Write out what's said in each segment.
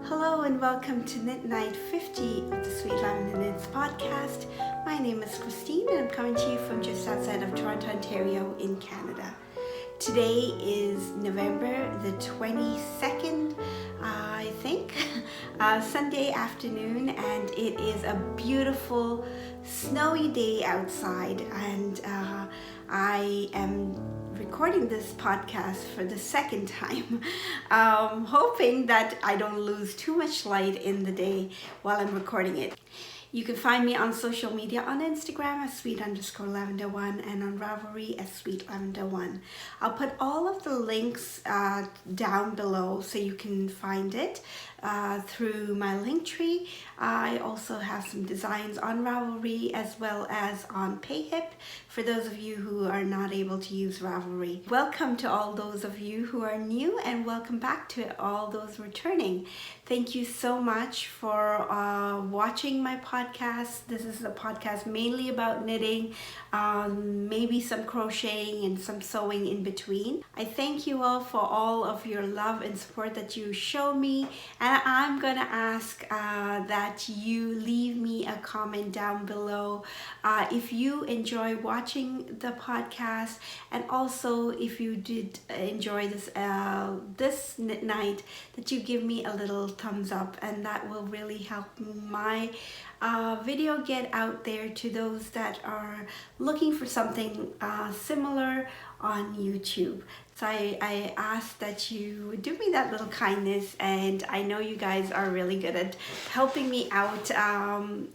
Hello and welcome to Knit Night 50 of the Sweet Lavender Knits podcast. My name is Christine and I'm coming to you from just outside of Toronto, Ontario in Canada. Today is November the 22nd, I think, Sunday afternoon, and it is a beautiful snowy day outside, and I am recording this podcast for the second time, hoping that I don't lose too much light in the day while I'm recording it. You can find me on social media on Instagram as sweet_lavender1 and on Ravelry as sweetlavender1. I'll put all of the links down below so you can find it through my link tree. I also have some designs on Ravelry as well as on PayHip for those of you who are not able to use Ravelry. Welcome to all those of you who are new, and welcome back to all those returning. Thank you so much for watching my podcast. This is a podcast mainly about knitting, maybe some crocheting and some sewing in between. I thank you all for all of your love and support that you show me, and I'm gonna ask that you leave me a comment down below if you enjoy watching the podcast, and also if you did enjoy this this knit night, that you give me a little thumbs up, and that will really help my video get out there to those that are looking for something similar on YouTube. So I ask that you would do me that little kindness, and I know you guys are really good at helping me out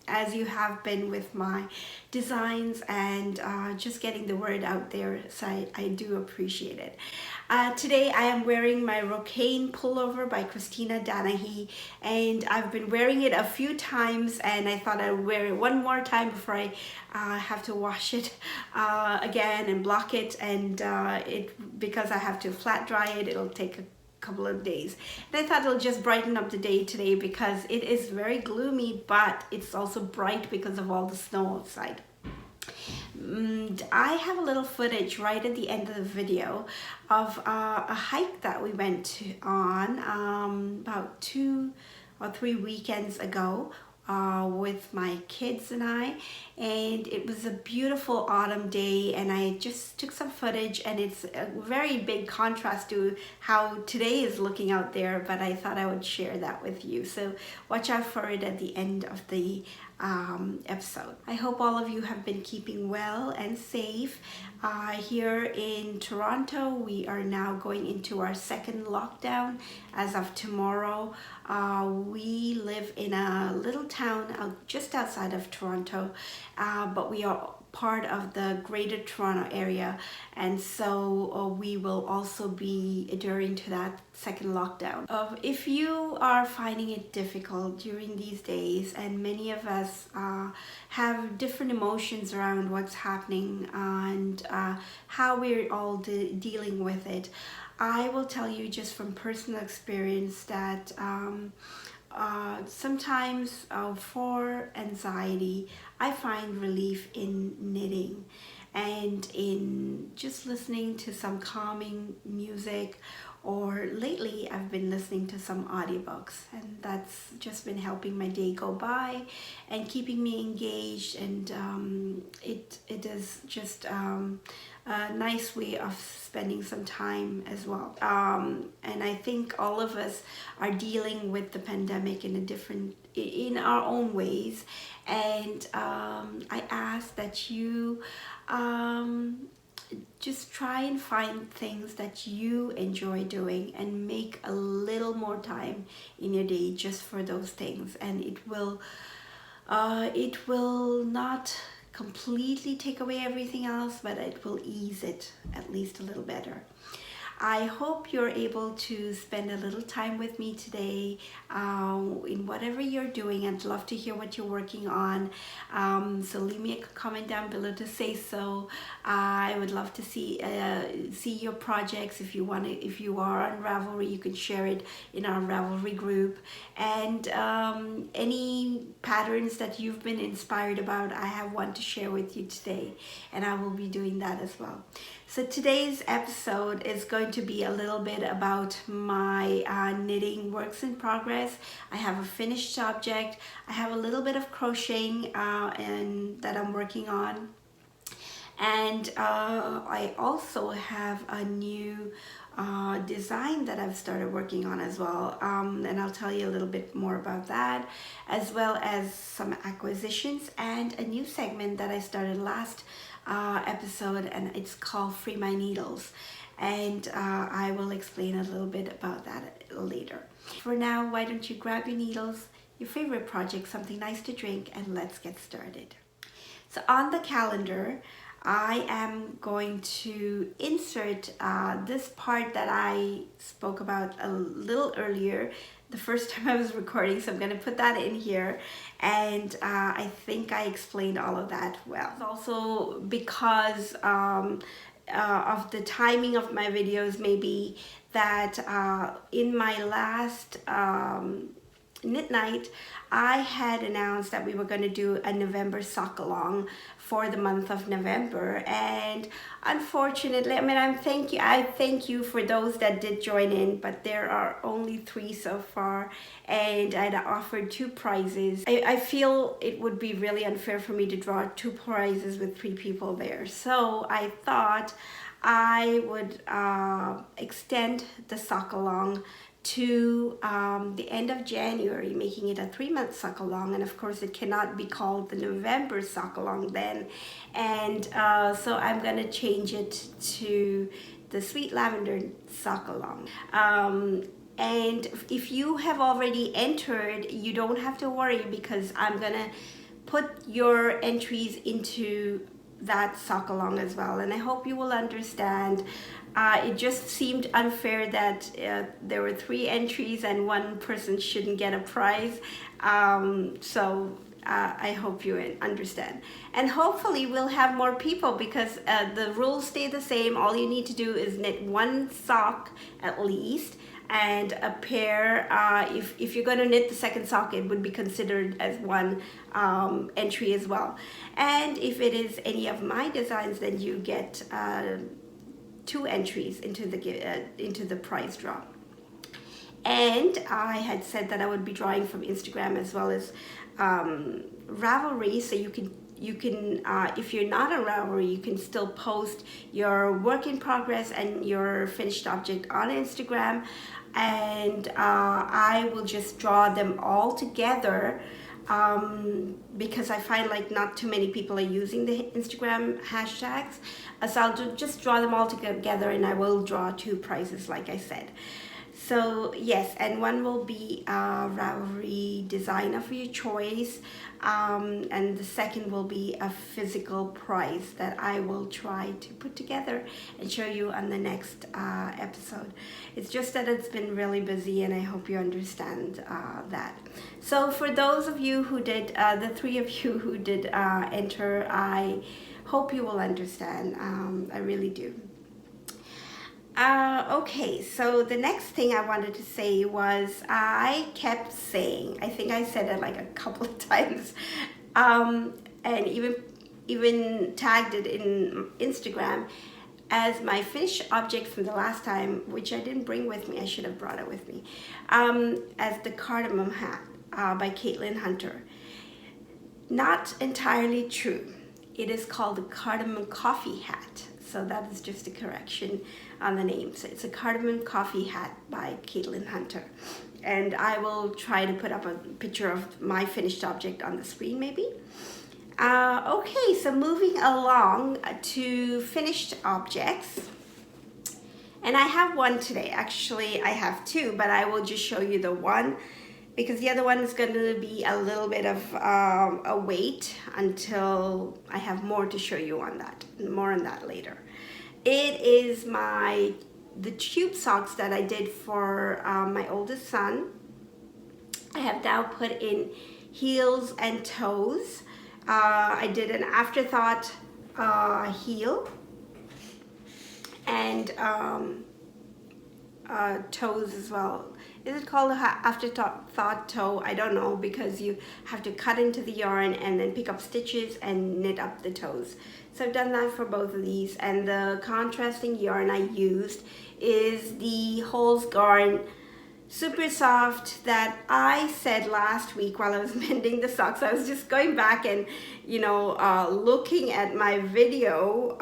as you have been with my designs and just getting the word out there, so I do appreciate it. Today I am wearing my Rocaine pullover by Christina Danahy, and I've been wearing it a few times, and I thought I'd wear it one more time before I have to wash it again and block it, and because I have to flat dry it, it'll take a couple of days. And I thought it'll just brighten up the day today because it is very gloomy, but it's also bright because of all the snow outside. I have a little footage right at the end of the video of a hike that we went on about 2 or 3 weekends ago with my kids and I, and it was a beautiful autumn day, and I just took some footage, and it's a very big contrast to how today is looking out there, but I thought I would share that with you, so watch out for it at the end of the episode. I hope all of you have been keeping well and safe. Here in Toronto, we are now going into our second lockdown as of tomorrow. We live in a little town just outside of Toronto, but we are part of the greater Toronto area, and so we will also be adhering to that second lockdown. If you are finding it difficult during these days, and many of us have different emotions around what's happening and how we're all dealing with it, I will tell you just from personal experience that sometimes for anxiety, I find relief in knitting and in just listening to some calming music, or lately I've been listening to some audiobooks, and that's just been helping my day go by and keeping me engaged, and it is just a nice way of spending some time as well. And I think all of us are dealing with the pandemic in our own ways, and I ask that you just try and find things that you enjoy doing and make a little more time in your day just for those things, and it will not completely take away everything else, but it will ease it at least a little better. I hope you're able to spend a little time with me today in whatever you're doing. I'd love to hear what you're working on. So leave me a comment down below to say so. I would love to see your projects. If you are on Ravelry, you can share it in our Ravelry group. And any patterns that you've been inspired about, I have one to share with you today, and I will be doing that as well. So today's episode is going to be a little bit about my knitting works in progress. I have a finished object. I have a little bit of crocheting and that I'm working on. And I also have a new design that I've started working on as well, and I'll tell you a little bit more about that, as well as some acquisitions and a new segment that I started last episode, and it's called Free My Needles, and I will explain a little bit about that later. For now, why don't you grab your needles, your favorite project, something nice to drink, and let's get started. So on the calendar, I am going to insert this part that I spoke about a little earlier, the first time I was recording, so I'm going to put that in here, and I think I explained all of that well. Also because of the timing of my videos, maybe that in my last knit night, I had announced that we were going to do a November sock along for the month of November, and unfortunately, I mean, I thank you for those that did join in, but there are only 3 so far, and I'd offered 2 prizes. I feel it would be really unfair for me to draw 2 prizes with 3 people there, so I thought I would extend the sock along to the end of January, making it a 3-month sock along, and of course it cannot be called the November sock along then, and so I'm gonna change it to the Sweet Lavender sock along. And if you have already entered, you don't have to worry, because I'm gonna put your entries into that sock along as well, and I hope you will understand. It just seemed unfair that there were 3 entries and 1 person shouldn't get a prize, so I hope you understand, and hopefully we'll have more people, because the rules stay the same. All you need to do is knit 1 sock at least, and a pair. If you're going to knit the 2nd sock, it would be considered as 1 entry as well, and if it is any of my designs, then you get 2 entries into the prize draw. And I had said that I would be drawing from Instagram as well as Ravelry, so you can if you're not on Ravelry, you can still post your work in progress and your finished object on Instagram, and I will just draw them all together, because I find like not too many people are using the Instagram hashtags, so I'll just draw them all together, and I will draw 2 prizes like I said. So yes, and 1 will be a Ravelry design of your choice, and the 2nd will be a physical prize that I will try to put together and show you on the next episode. It's just that it's been really busy, and I hope you understand that. So for those of you who did, the 3 of you who did enter, I hope you will understand. I really do. Okay, so the next thing I wanted to say was, I kept saying, I think I said it like a couple of times, and even tagged it in Instagram as my finished object from the last time, which I didn't bring with me. I should have brought it with me, as the cardamom hat by Caitlin Hunter. Not entirely true. It is called the cardamom coffee hat. So that is just a correction on the name. So it's a cardamom coffee hat by Caitlin Hunter. And I will try to put up a picture of my finished object on the screen maybe. Okay, so moving along to finished objects. And I have 1 today. Actually, I have 2, but I will just show you the 1, because the other one is going to be a little bit of a wait until I have more to show you on that. More on that later. It is the tube socks that I did for my oldest son. I have now put in heels and toes. I did an afterthought heel and toes as well. is it called afterthought toe? I don't know, because you have to cut into the yarn and then pick up stitches and knit up the toes. So I've done that for both of these, and the contrasting yarn I used is the Holes Garn Super Soft that I said last week while I was mending the socks. I was just going back and, you know, looking at my video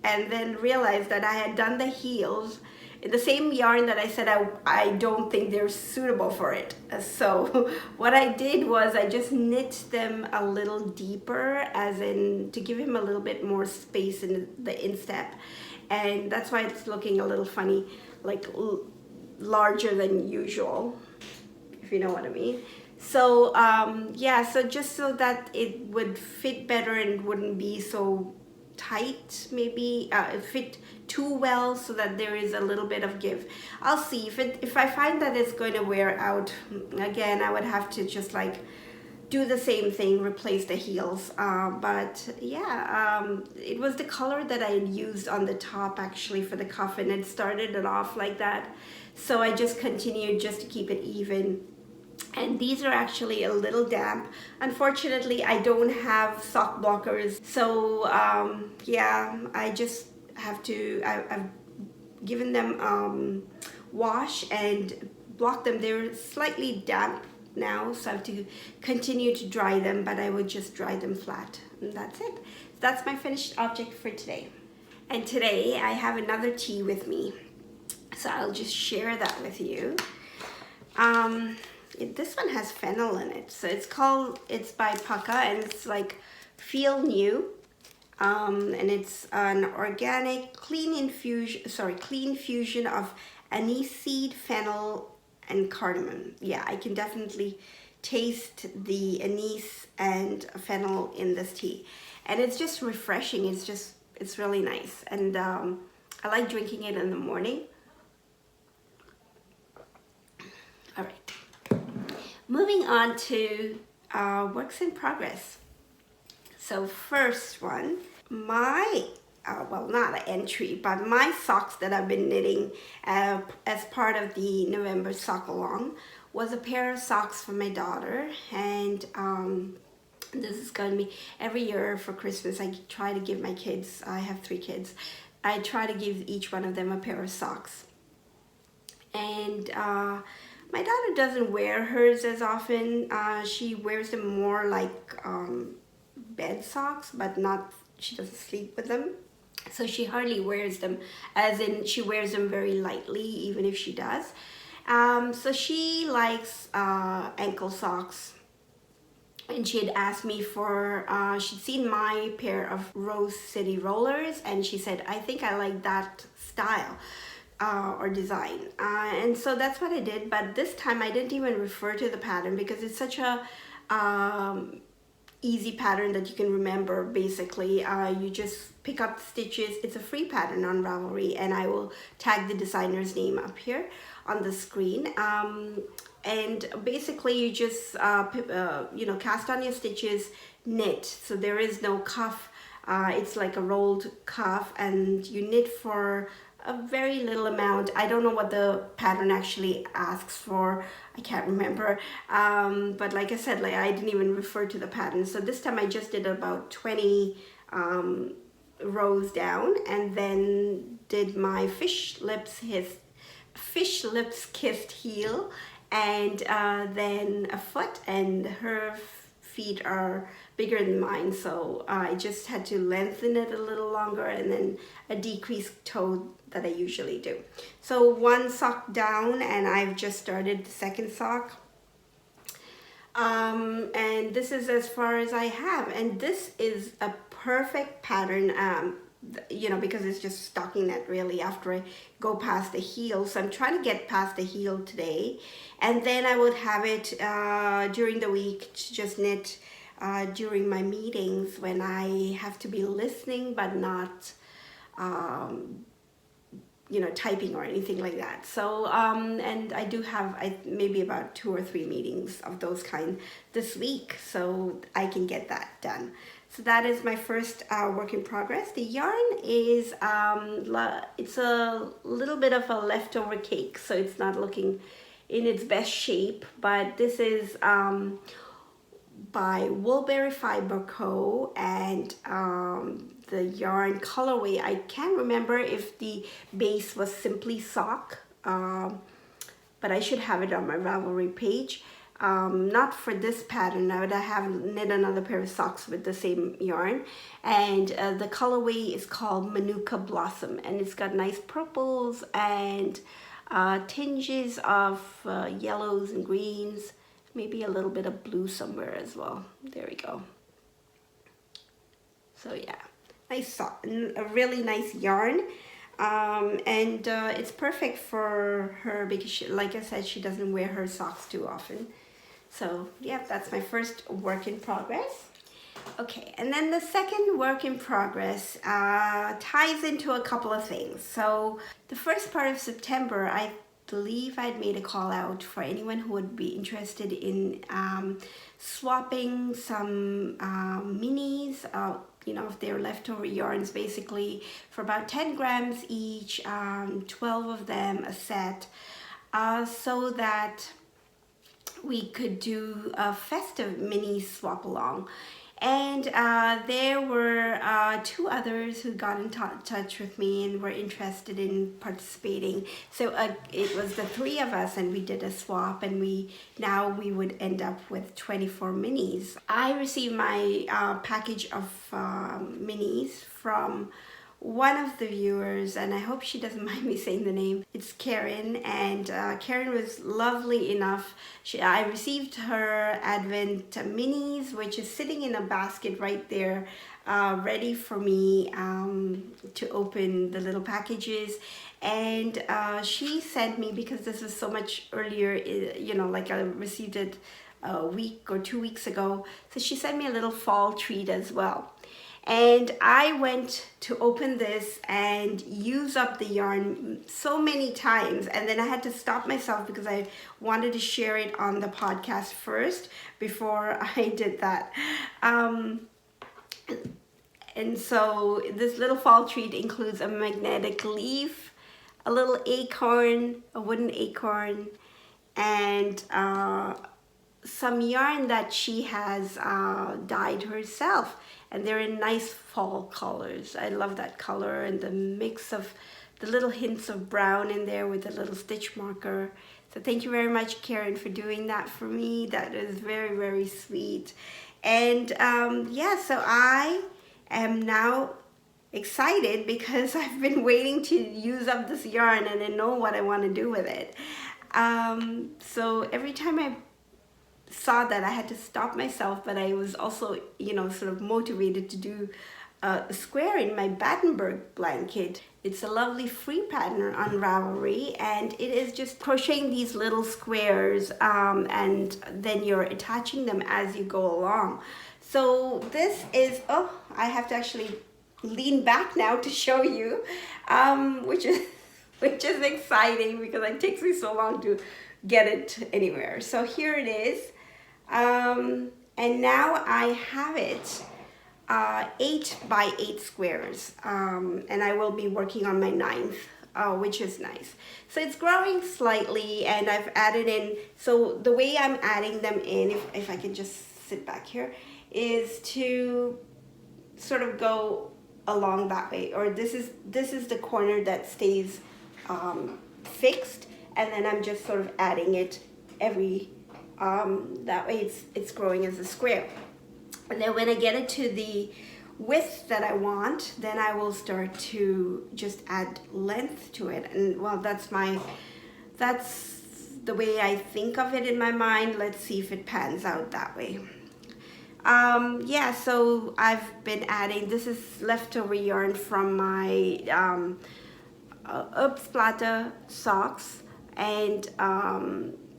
and then realized that I had done the heels in the same yarn that I said I don't think they're suitable for it. So what I did was I just knit them a little deeper, as in to give him a little bit more space in the instep, and that's why it's looking a little funny, like larger than usual, if you know what I mean. So yeah, so just so that it would fit better and wouldn't be so tight, maybe fit too well, so that there is a little bit of give. I'll see if I find that it's going to wear out again, I would have to just like do the same thing, replace the heels. But yeah, it was the color that I had used on the top actually for the cuff, and it started it off like that, so I just continued just to keep it even. And these are actually a little damp. Unfortunately, I don't have sock blockers, so yeah, I just have to, I've given them wash and block them. They're slightly damp now, so I have to continue to dry them, but I would just dry them flat, and that's it. That's my finished object for today. And today I have another tea with me, so I'll just share that with you. This one has fennel in it, so it's by Pukka, and it's like Feel New, and it's an organic clean fusion of anise seed, fennel, and cardamom. Yeah, I can definitely taste the anise and fennel in this tea, and it's just refreshing. It's really nice, and I like drinking it in the morning. All right. Moving on to works in progress. So first one, my, well, not an entry, but my socks that I've been knitting as part of the November sock along was a pair of socks for my daughter. And this is going to be every year for Christmas. I try to give my kids, I have 3 kids, I try to give each one of them a pair of socks. And my daughter doesn't wear hers as often. She wears them more like bed socks, but not, she doesn't sleep with them. So she hardly wears them, as in she wears them very lightly, even if she does. So she likes ankle socks. And she had asked me for, she'd seen my pair of Rose City rollers, and she said, I think I like that style. Or design, and so that's what I did. But this time I didn't even refer to the pattern, because it's such a easy pattern that you can remember. Basically, you just pick up the stitches. It's a free pattern on Ravelry, and I will tag the designer's name up here on the screen. And basically you just you know, cast on your stitches, knit. So there is no cuff. It's like a rolled cuff, and you knit for a very little amount. I don't know what the pattern actually asks for. I can't remember. But like I said, like I didn't even refer to the pattern. So this time I just did about 20 rows down, and then did my fish lips kissed heel, and then a foot, and her feet are bigger than mine, so I just had to lengthen it a little longer, and then a decreased toe that I usually do. So one sock down, and I've just started the second sock. And this is as far as I have, and this is a perfect pattern, you know, because it's just stockinette really after I go past the heel. So I'm trying to get past the heel today, and then I would have it during the week to just knit during my meetings when I have to be listening but not you know, typing or anything like that. So and I do have maybe about 2 or 3 meetings of those kind this week, so I can get that done. So that is my first work in progress. The yarn is it's a little bit of a leftover cake, so it's not looking in its best shape, but this is by Woolberry Fiber Co. and the yarn colorway, I can't remember if the base was Simply Sock, but I should have it on my Ravelry page. Not for this pattern, I would have knit another pair of socks with the same yarn, and the colorway is called Manuka Blossom, and it's got nice purples and tinges of yellows and greens, maybe a little bit of blue somewhere as well. There we go. So yeah, nice sock, a really nice yarn. And it's perfect for her because she, like I said, she doesn't wear her socks too often. So yeah, that's my first work in progress. Okay, and then the second work in progress ties into a couple of things. So the first part of September, I believe I'd made a call out for anyone who would be interested in swapping some minis, you know, if they're leftover yarns, basically for about 10 grams each, 12 of them a set, so that we could do a festive mini swap along. And there were two others who got in touch with me and were interested in participating. So it was the three of us, and we did a swap, and now we would end up with 24 minis. I received my package of minis from one of the viewers, and I hope she doesn't mind me saying the name. It's Karen, and Karen was lovely enough. I received her Advent minis, which is sitting in a basket right there, ready for me to open the little packages. And she sent me, because this was so much earlier, you know, like I received it a week or 2 weeks ago, so she sent me a little fall treat as well. And I went to open this and use up the yarn so many times, and then I had to stop myself because I wanted to share it on the podcast first before I did that. And so this little fall treat includes a magnetic leaf, a little acorn, a wooden acorn, and some yarn that she has dyed herself, and they're in nice fall colors. I love that color and the mix of the little hints of brown in there with a little stitch marker. So thank you very much, Karen, for doing that for me. That is very, very sweet. And yeah, so I am now excited because I've been waiting to use up this yarn and I know what I want to do with it. So every time I saw that, I had to stop myself, but I was also, you know, sort of motivated to do a square in my Battenberg blanket. It's a lovely free pattern on Ravelry, and it is just crocheting these little squares, and then you're attaching them as you go along. So this is, oh, I have to actually lean back now to show you, which is exciting because it takes me so long to get it anywhere. So here it is. And now I have it 8 by 8 squares, and I will be working on my 9th, which is nice. So it's growing slightly, and I've added in, so the way I'm adding them in, if I can just sit back here, is to sort of go along that way, or this is the corner that stays fixed, and then I'm just sort of adding it every that way it's growing as a square. And then when I get it to the width that I want, then I will start to just add length to it. And well, that's the way I think of it in my mind. Let's see if it pans out that way. Yeah, so I've been adding, this is leftover yarn from my Splatter socks, and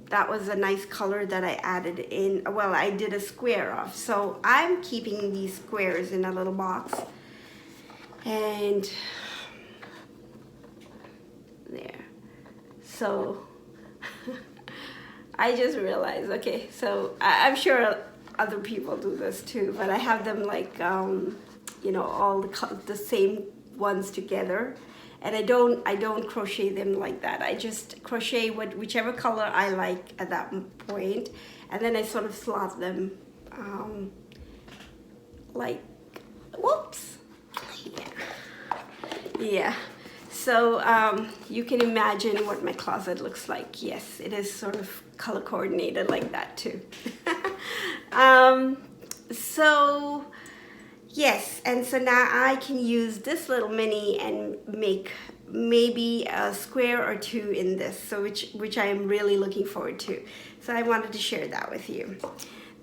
that was a nice color that I added in. Well, I did a square of, so I'm keeping these squares in a little box, and there. So I just realized, okay, so I'm sure other people do this too, but I have them like you know, all the same ones together, And I don't crochet them like that. I just crochet whichever color I like at that point, and then I sort of slot them like, whoops, yeah. So you can imagine what my closet looks like. Yes, it is sort of color coordinated like that too. So yes, and so now I can use this little mini and make maybe a square or two in this, so which I am really looking forward to. So I wanted to share that with you.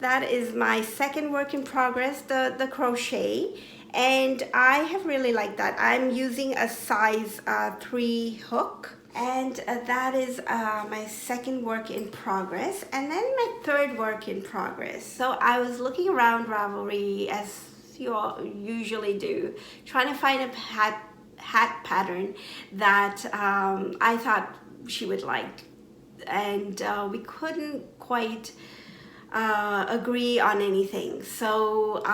That is my second work in progress, the crochet, and I have really liked that. I'm using a size 3 hook, and that is my second work in progress, and then my third work in progress. So I was looking around Ravelry, as you all usually do, trying to find a hat pattern that I thought she would like, and we couldn't quite agree on anything. So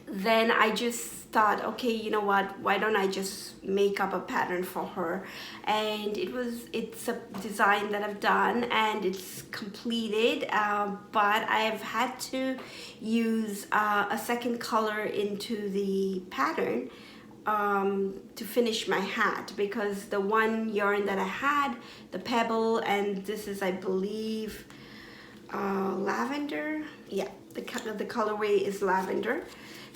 then I just thought, okay, you know what, why don't I just make up a pattern for her? And it's a design that I've done and it's completed, but I've had to use a second color into the pattern to finish my hat, because the one yarn that I had, the pebble, and this is, I believe, lavender. Yeah, the colorway is lavender.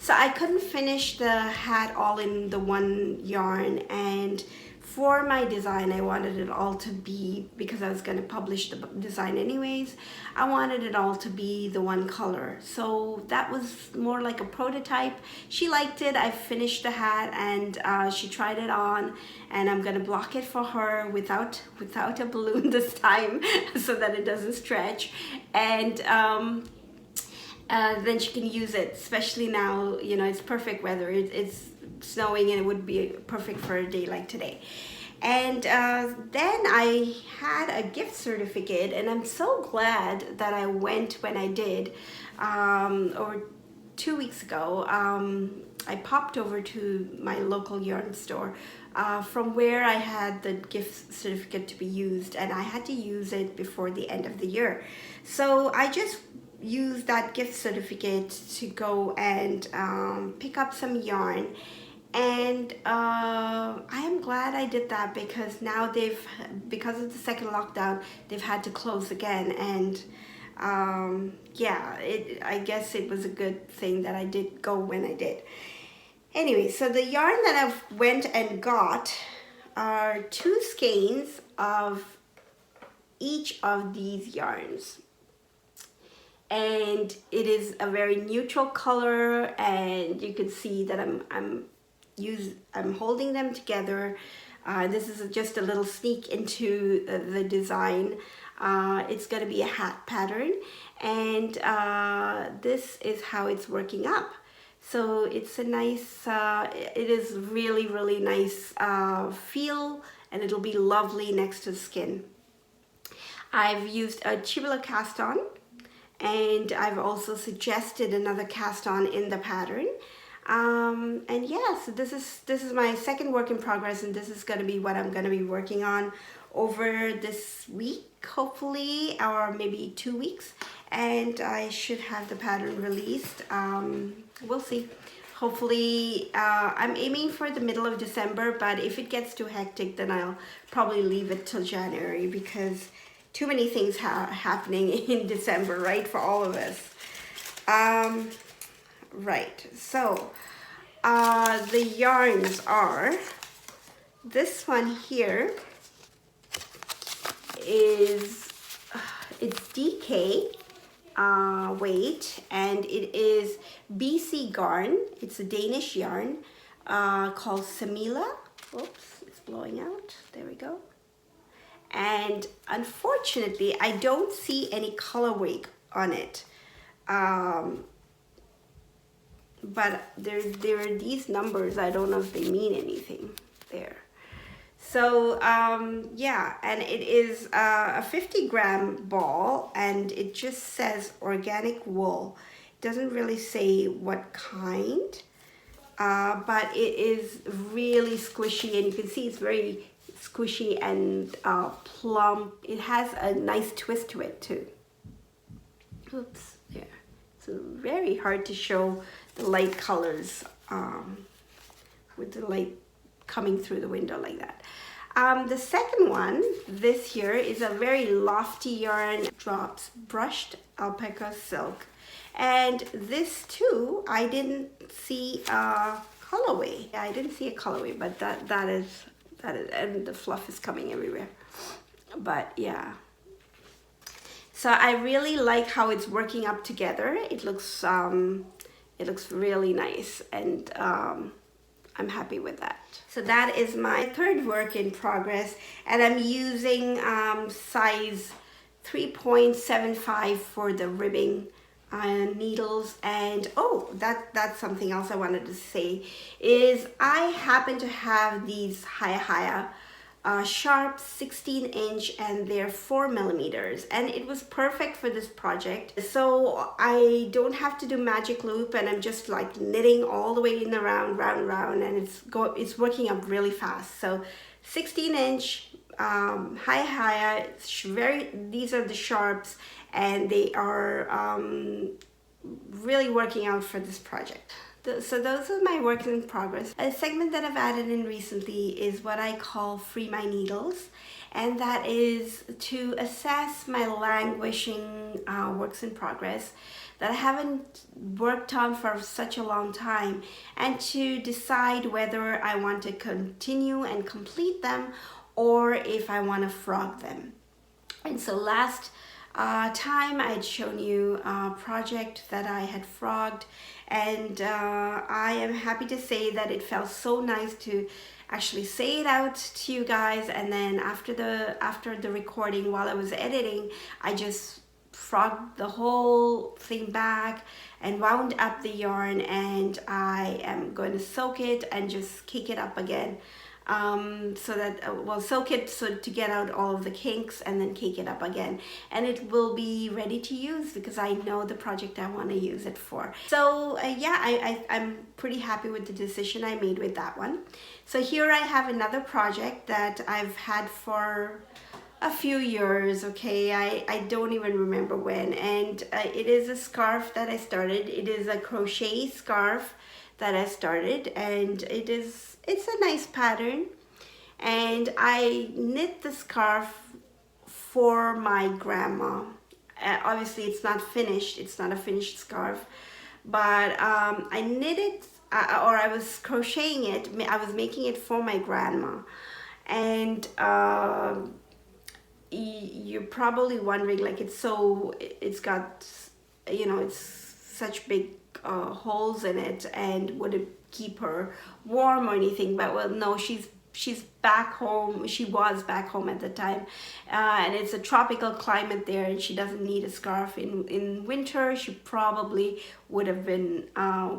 So I couldn't finish the hat all in the one yarn, and for my design I wanted it all to be, because I was going to publish the design anyways, I wanted it all to be the one color. So that was more like a prototype. She liked it. I finished the hat, and she tried it on, and I'm gonna block it for her without a balloon this time so that it doesn't stretch, and then she can use it, especially now, you know, it's perfect weather. It's snowing and it would be perfect for a day like today. And then I had a gift certificate, and I'm so glad that I went when I did. Or 2 weeks ago, I popped over to my local yarn store from where I had the gift certificate to be used, and I had to use it before the end of the year. So I just used that gift certificate to go and pick up some yarn, and I am glad I did that, because now because of the second lockdown, they've had to close again, and yeah, I guess it was a good thing that I did go when I did. Anyway, so the yarn that I went and got are 2 skeins of each of these yarns, and it is a very neutral color, and you can see that I'm holding them together. This is just a little sneak into the design. It's going to be a hat pattern, and this is how it's working up. So it's a nice, it is really nice feel, and it'll be lovely next to the skin. I've used a Chibula cast on, and I've also suggested another cast on in the pattern. And yeah, so this is my second work in progress, and this is going to be what I'm going to be working on over this week, hopefully, or maybe 2 weeks, and I should have the pattern released. We'll see. Hopefully, I'm aiming for the middle of December, but if it gets too hectic, then I'll probably leave it till January, because too many things happening in December, right, for all of us. Right, so the yarns are, this one here is, it's DK weight, and it is BC yarn. It's a Danish yarn called Samila. Oops, it's blowing out. There we go. And unfortunately, I don't see any colorway on it. But there are these numbers. I don't know if they mean anything there. So yeah, and it is a 50-gram ball, and it just says organic wool. It doesn't really say what kind. but it is really squishy, and you can see it's very squishy and plump. It has a nice twist to it too. Oops, there. It's very hard to show the light colors with the light coming through the window like that. The second one, this here, is a very lofty yarn, drops brushed alpaca silk. And this too, I didn't see a colorway. I didn't see a colorway, but that is, and the fluff is coming everywhere. But yeah. So I really like how it's working up together. It looks really nice, and I'm happy with that. So that is my third work in progress, and I'm using size 3.75 for the ribbing needles. And oh, that's something else I wanted to say, is I happen to have these Haya sharp 16-inch, and they're 4 millimeters, and it was perfect for this project. So I don't have to do magic loop, and I'm just like knitting all the way in the round, and it's working up really fast. So 16-inch Haya, these are the sharps, and they are really working out for this project. So those are my works in progress. A segment that I've added in recently is what I call Free My Needles, and that is to assess my languishing works in progress that I haven't worked on for such a long time, and to decide whether I want to continue and complete them or if I want to frog them. And so last time I had shown you a project that I had frogged, and I am happy to say that it felt so nice to actually say it out to you guys. And then after the recording, while I was editing, I just frogged the whole thing back and wound up the yarn, and I am going to soak it and just cake it up again. So that, soak it so to get out all of the kinks, and then cake it up again, and it will be ready to use because I know the project I want to use it for. So yeah, I'm pretty happy with the decision I made with that one. So here I have another project that I've had for a few years, okay? I don't even remember when, and it is a scarf that I started. It is a crochet scarf that I started, and it's a nice pattern, and I knit the scarf for my grandma. Obviously it's not finished, it's not a finished scarf, but I knit it, or I was crocheting it, I was making it for my grandma. And you're probably wondering, like, it's got, you know, it's such big holes in it, and would it keep her warm or anything? But well, no, she's back home. She was back home at the time, and it's a tropical climate there, and she doesn't need a scarf in winter. She probably would have been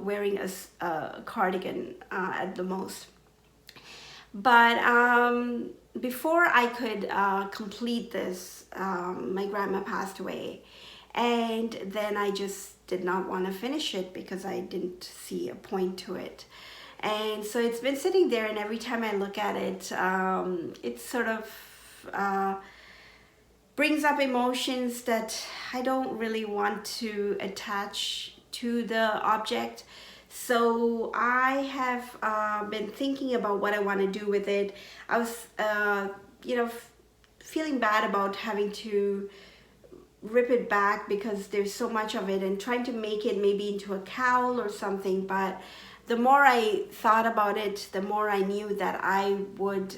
wearing a cardigan at the most. But before I could complete this, my grandma passed away, and then I just did not want to finish it because I didn't see a point to it. And so it's been sitting there, and every time I look at it, it sort of brings up emotions that I don't really want to attach to the object. So I have been thinking about what I want to do with it. I was, you know, feeling bad about having to rip it back because there's so much of it, and trying to make it maybe into a cowl or something. But the more I thought about it, the more I knew that I would,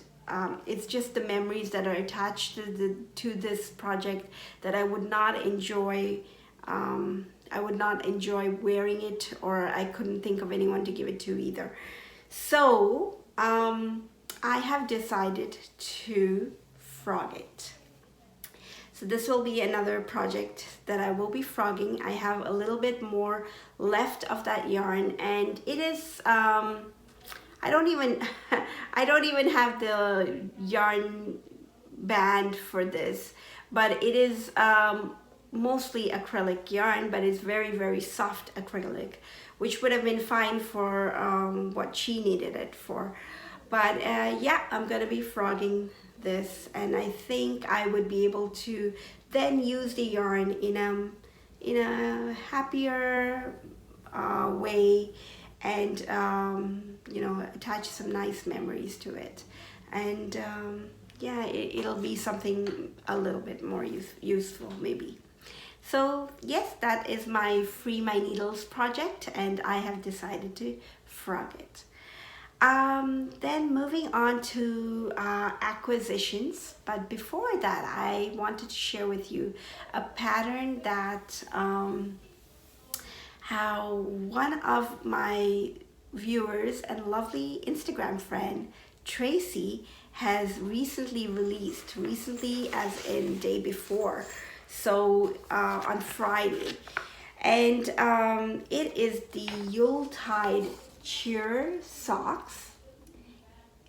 it's just the memories that are attached to this project that I would not enjoy. I would not enjoy wearing it, or I couldn't think of anyone to give it to either. So I have decided to frog it. So this will be another project that I will be frogging. I have a little bit more left of that yarn, and it is I don't even have the yarn band for this, but it is mostly acrylic yarn, but it's very, very soft acrylic, which would have been fine for what she needed it for. But yeah, I'm gonna be frogging this, and I think I would be able to then use the yarn in a happier way, and you know, attach some nice memories to it. And yeah, it'll be something a little bit more useful maybe. So yes, that is my Free My Needles project, and I have decided to frog it. Then moving on to acquisitions, but before that I wanted to share with you a pattern that how one of my viewers and lovely Instagram friend Tracy has recently released, recently as in day before, so on Friday, and it is the Yuletide cheer socks,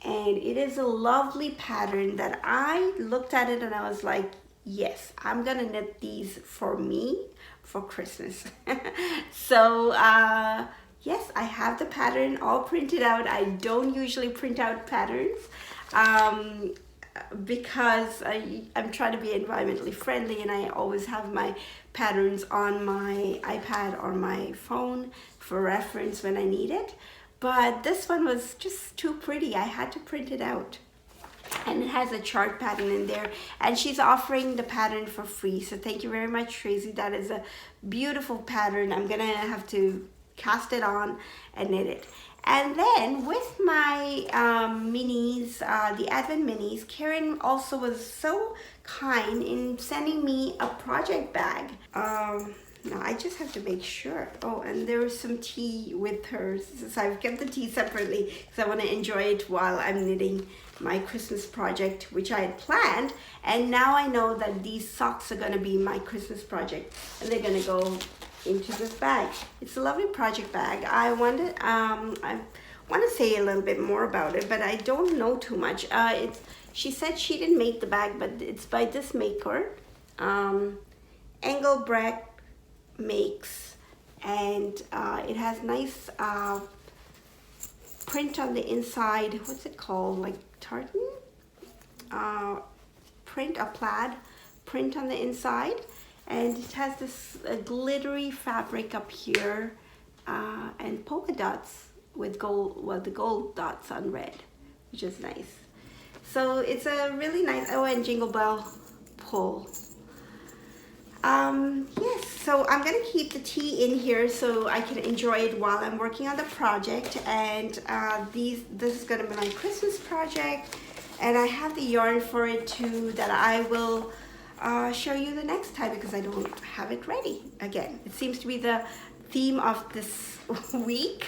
and it is a lovely pattern that I looked at it and I was like, yes, I'm gonna knit these for me for Christmas. So yes, I have the pattern all printed out. I don't usually print out patterns because I'm trying to be environmentally friendly, and I always have my patterns on my iPad or my phone for reference when I need it. But this one was just too pretty. I had to print it out. And it has a chart pattern in there, and she's offering the pattern for free. So thank you very much, Tracy. That is a beautiful pattern. I'm gonna have to cast it on and knit it. And then with my minis, the Advent minis, Karen also was so kind in sending me a project bag. Now I just have to make sure. Oh, and there was some tea with hers. So I've kept the tea separately because I want to enjoy it while I'm knitting my Christmas project, which I had planned. And now I know that these socks are going to be my Christmas project, and they're going to go into this bag. It's a lovely project bag. I want to say a little bit more about it, but I don't know too much. She said she didn't make the bag, but it's by this maker, Engelbrecht makes, and it has nice print on the inside. What's it called, like tartan print, a plaid print on the inside, and it has this glittery fabric up here and polka dots with gold, well, the gold dots on red, which is nice. So it's a really nice, oh, and Jingle Bell pull. Yes, so I'm gonna keep the tea in here so I can enjoy it while I'm working on the project. And this is gonna be my Christmas project, and I have the yarn for it too that I will show you the next time because I don't have it ready. Again, it seems to be the theme of this week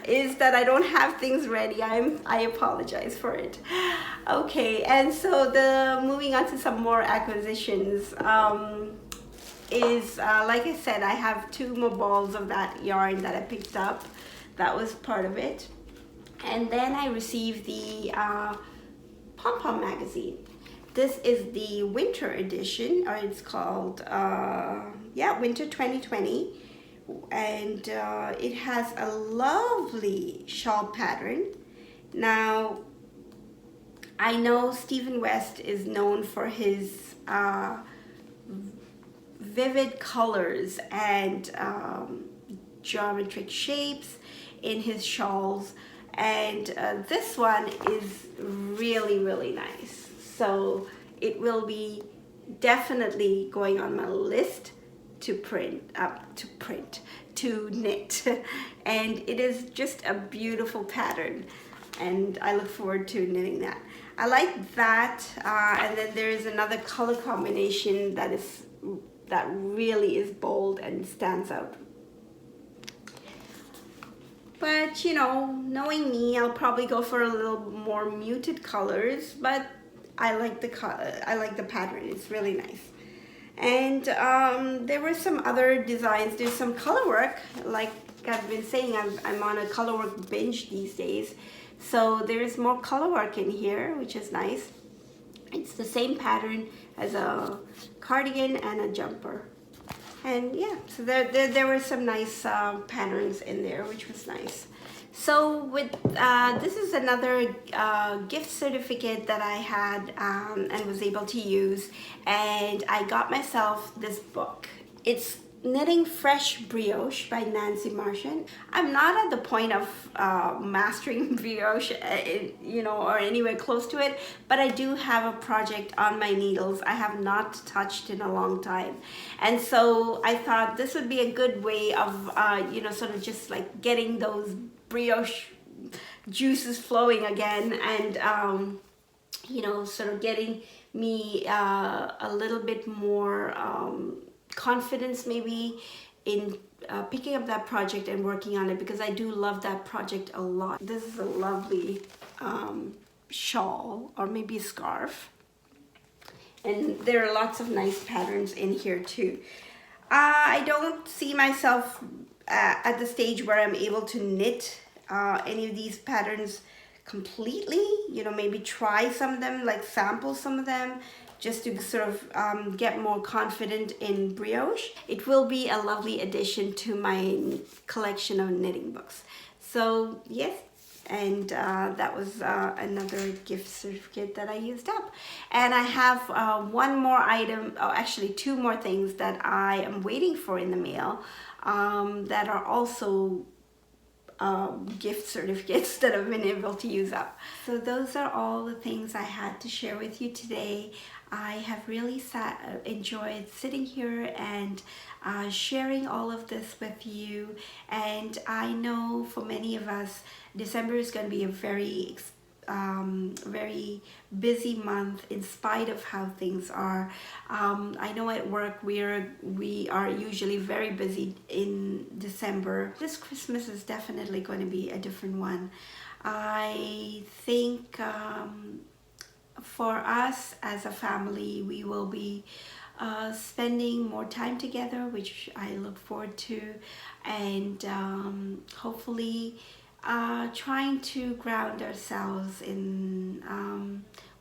is that I don't have things ready. I apologize for it. Okay, and so moving on to some more acquisitions. Is like I said, I have 2 more balls of that yarn that I picked up. That was part of it. And then I received the Pom Pom magazine. This is the winter edition, or it's called Winter 2020, and it has a lovely shawl pattern. Now I know Stephen West is known for his vivid colors and geometric shapes in his shawls, and this one is really, really nice. So it will be definitely going on my list to knit, and it is just a beautiful pattern, and I look forward to knitting that. I like that, and then there is another color combination that really is bold and stands out. But you know, knowing me, I'll probably go for a little more muted colors, but I like the pattern. It's really nice. And there were some other designs. There's some color work, like I've been saying, I'm on a color work binge these days. So there's more color work in here, which is nice. It's the same pattern as a cardigan and a jumper. And yeah, so there were some nice patterns in there, which was nice. So with this is another gift certificate that I had and was able to use, and I got myself this book. It's Knitting Fresh Brioche by Nancy Marchand. I'm not at the point of mastering brioche, or anywhere close to it, but I do have a project on my needles I have not touched in a long time. And so I thought this would be a good way of, sort of just like getting those brioche juices flowing again, and sort of getting me a little bit more confidence maybe in picking up that project and working on it, because I do love that project a lot. This is a lovely shawl, or maybe a scarf, and there are lots of nice patterns in here too. I don't see myself at the stage where I'm able to knit any of these patterns completely. Maybe try some of them, like sample some of them, just to sort of get more confident in brioche. It will be a lovely addition to my collection of knitting books. So yes, and that was another gift certificate that I used up. And I have one more item, oh, actually two more things that I am waiting for in the mail that are also gift certificates that I've been able to use up. So those are all the things I had to share with you today. I have really enjoyed sitting here and sharing all of this with you, and I know for many of us December is going to be a very busy month in spite of how things are. I know at work we are usually very busy in December. This Christmas is definitely going to be a different one. I think for us as a family, we will be spending more time together, which I look forward to, and hopefully trying to ground ourselves in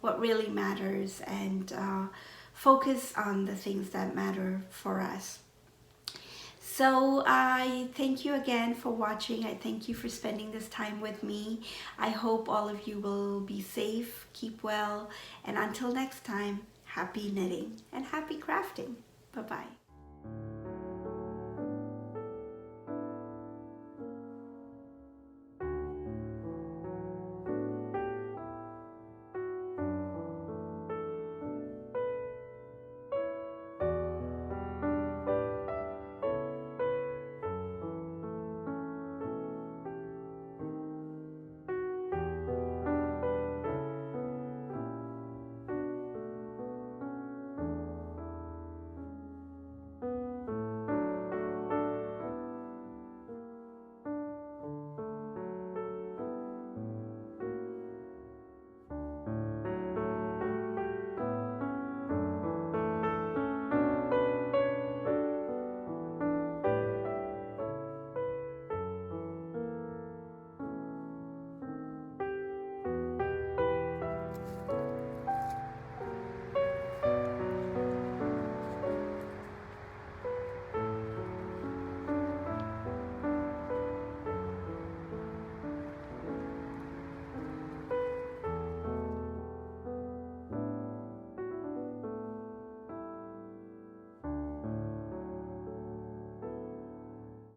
what really matters, and focus on the things that matter for us. So I thank you again for watching. I thank you for spending this time with me. I hope all of you will be safe, keep well, and until next time, happy knitting and happy crafting. Bye-bye.